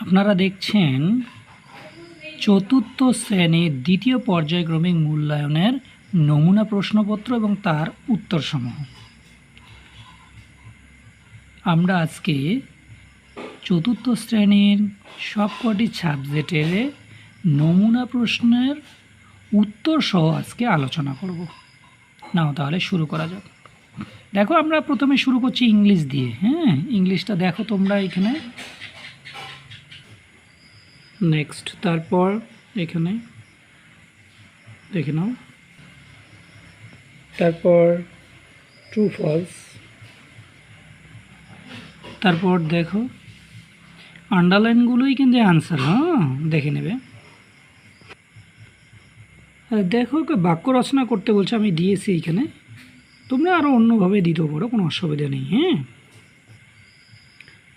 আপনারা দেখছেন চতুর্থ শ্রেণীর দ্বিতীয় পর্যায়ক্রমিক মূল্যায়নের নমুনা প্রশ্নপত্র এবং তার উত্তরসমূহ। আমরা আজকে চতুর্থ শ্রেণীর সবকটি সাবজেক্টের নমুনা প্রশ্নের উত্তর সহ আজকে আলোচনা করব। নাও তাহলে শুরু করা যাক। দেখো, আমরা প্রথমে শুরু করছি ইংলিশ দিয়ে। ইংলিশটা দেখো তোমরা এখানে। নেক্সট, তারপর এখানে দেখে নাও। তারপর ট্রু ফলস। তারপর দেখো আন্ডারলাইনগুলোই কিন্তু আনসার। দেখে নেবে। দেখো বাক্য রচনা করতে বলছে, আমি দিয়েছি এখানে, তোমরা আরও অন্যভাবে দিতেও পারো, কোনো অসুবিধা নেই।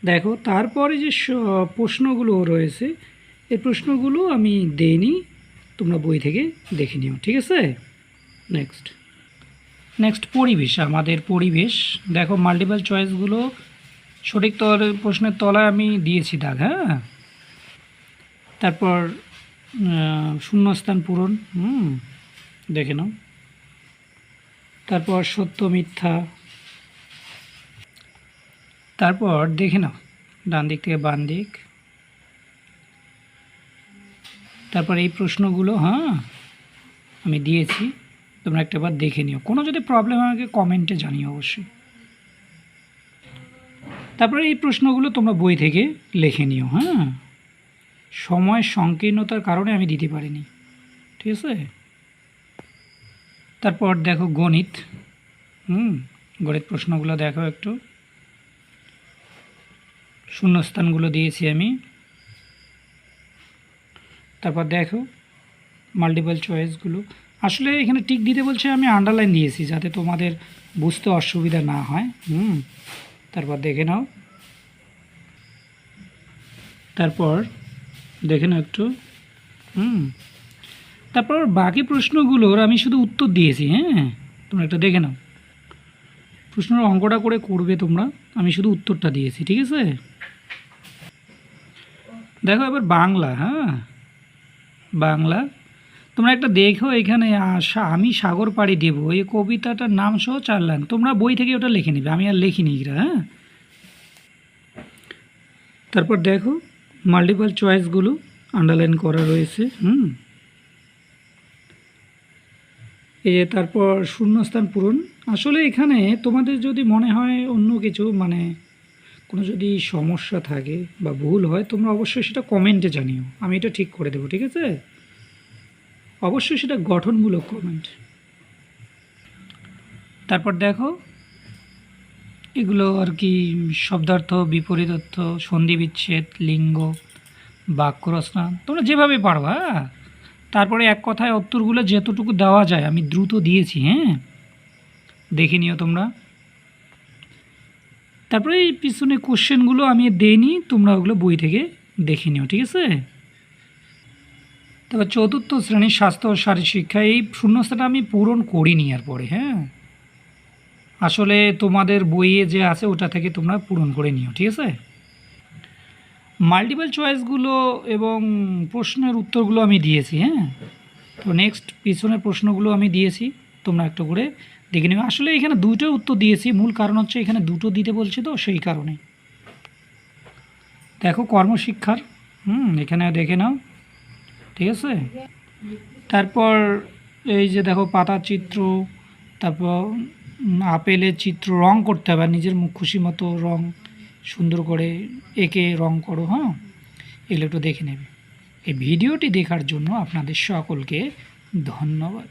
দেখো, তারপরে যে প্রশ্নগুলো রয়েছে এই প্রশ্নগুলো আমি দেইনি, তোমরা বই থেকে দেখে নিও, ঠিক আছে। নেক্সট পরিবেশ। আমাদের পরিবেশ দেখো, মাল্টিপল চয়েসগুলো সঠিক প্রশ্নের তলায় আমি দিয়েছি দাগ। তারপর শূন্যস্থান পূরণ দেখে নাও। তারপর সত্য মিথ্যা। তারপর দেখে নাও ডান দিক থেকে বাম দিক। তারপর এই প্রশ্নগুলো আমি দিয়েছি, তোমরা একটাবার দেখে নিও। কোনো যদি প্রবলেম আমাকে কমেন্টে জানিও অবশ্যই। তারপরে এই প্রশ্নগুলো তোমরা বই থেকে লিখে নিও। সময় সংকীর্ণতার কারণে আমি দিতে পারিনি, ঠিক আছে। তারপর দেখো গণিত। গণিত প্রশ্নগুলো দেখো একটু, শূন্যস্থানগুলো দিয়েছি আমি। তারপর দেখো মাল্টিপল চয়েসগুলো, আসলে এখানে টিক দিতে বলছে, আমি আন্ডারলাইন দিয়েছি যাতে তোমাদের বুঝতে অসুবিধা না হয়। তারপর দেখে নাও। তারপর দেখে নাও একটু। তারপর বাকি প্রশ্নগুলোর আমি শুধু উত্তর দিয়েছি। তোমরা একটা দেখে নাও। প্রশ্নের অঙ্কটা করে করবে তোমরা, আমি শুধু উত্তরটা দিয়েছি, ঠিক আছে। দেখো এবার বাংলা। বাংলা তোমরা একটা দেখো, এখানে আমি সাগর পাড়ি দেব, এই কবিতাটার নাম সহ 4 লাইন, তোমরা বই থেকে ওটা লিখে নেবে, আমি আর লিখিনি এটা। তারপর দেখো মাল্টিপল চয়েসগুলো আন্ডারলাইন করা রয়েছে। এই যে তারপর শূন্যস্থান পূরণ। আসলে এখানে তোমাদের যদি মনে হয় অন্য কিছু, মানে কোনো যদি সমস্যা থাকে বা ভুল হয়, তোমরা অবশ্যই সেটা কমেন্টে জানিও, আমি এটা ঠিক করে দেবো, ঠিক আছে। অবশ্যই সেটা গঠনমূলক কমেন্ট। তারপর দেখো এগুলো আর কি, শব্দার্থ, বিপরীত অর্থ, সন্ধি বিচ্ছেদ, লিঙ্গ, বাক্য রচনা, তোমরা যেভাবে পারো। তারপরে এক কথায় উত্তরগুলো যতটুকু দেওয়া যায় আমি দ্রুত দিয়েছি। দেখে নিও তোমরা। তারপরে এই পিছনে কোশ্চেনগুলো আমি দেইনি, তোমরা ওগুলো বই থেকে দেখে নিও, ঠিক আছে। তারপর চতুর্থ শ্রেণীর স্বাস্থ্য ও শারীরিক শিক্ষা, এই শূন্যস্থানটা আমি পূরণ করিনি আর পরে। আসলে তোমাদের বইয়ে যে আছে ওটা থেকে তোমরা পূরণ করে নিও, ঠিক আছে। মাল্টিপল চয়েসগুলো এবং প্রশ্নের উত্তরগুলো আমি দিয়েছি। তো নেক্সট পিছনের প্রশ্নগুলো আমি দিয়েছি, তোমরা একটু করে দেখে নিও। আসলে এখানে 2টো উত্তর দিয়েছি, মূল কারণ হচ্ছে এখানে 2টো দিতে বলছি, তো সেই কারণে। দেখো কর্মশিক্ষার, এখানে দেখে নাও, ঠিক আছে। তারপর এই যে দেখো পাতার চিত্র, তারপর আপেলের চিত্র রং করতে হবে, নিজের মুখ খুশি মতো রং সুন্দর করে এঁকে রং করো। এগুলো একটু দেখে নেবে। এই ভিডিওটি দেখার জন্য আপনাদের সকলকে ধন্যবাদ।